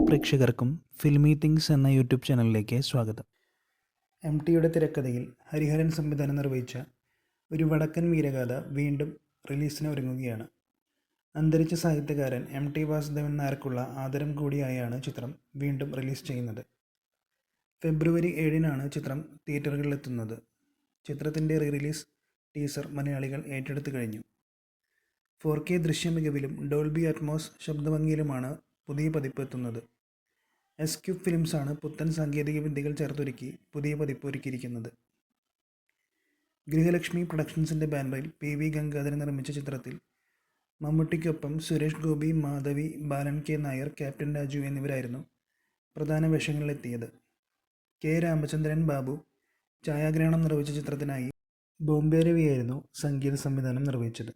പ്രേക്ഷകർക്കും filmy things എന്ന YouTube ചാനലിലേക്ക് സ്വാഗതം. ടിയുടെ തിരക്കഥയിൽ ഹരിഹരൻ സംവിധാനം നിർവഹിച്ച ഒരു വടക്കൻ വീരഗാഥ വീണ്ടും റിലീസിന് ഒരുങ്ങുകയാണ്. അന്തരിച്ച സാഹിത്യകാരൻ ടി വാസുദേവൻ നായർക്കുള്ള ആദരം കൂടിയായാണ് ചിത്രം വീണ്ടും റിലീസ് ചെയ്യുന്നത്. ഫെബ്രുവരി 7-നാണ് ചിത്രം തിയേറ്ററുകളിലെത്തുന്നത്. ചിത്രത്തിൻ്റെ റിലീസ് ടീസർ മലയാളികൾ ഏറ്റെടുത്തു കഴിഞ്ഞു. 4K ദൃശ്യമികവിലും ഡോൾബി അറ്റ്മോസ് ശബ്ദഭംഗിയിലുമാണ് പുതിയ പതിപ്പ് എത്തുന്നത്. എസ്-ക്യൂബ് ഫിലിംസാണ് പുത്തൻ സാങ്കേതിക വിദ്യകൾ ചേർത്തൊരുക്കി പുതിയ പതിപ്പ് ഒരുക്കിയിരിക്കുന്നത്. ഗൃഹലക്ഷ്മി പ്രൊഡക്ഷൻസിൻ്റെ ബാനറിൽ PV ഗംഗാധരൻ നിർമ്മിച്ച ചിത്രത്തിൽ മമ്മൂട്ടിക്കൊപ്പം സുരേഷ് ഗോപി, മാധവി, ബാലൻ K നായർ, ക്യാപ്റ്റൻ രാജു എന്നിവരായിരുന്നു പ്രധാന വേഷങ്ങളിലെത്തിയത്. K രാമചന്ദ്രൻ ബാബു ഛായാഗ്രഹണം നിർവഹിച്ച ചിത്രത്തിനായി ബോംബെ രവിയായിരുന്നു സംഗീത സംവിധാനം നിർവഹിച്ചത്.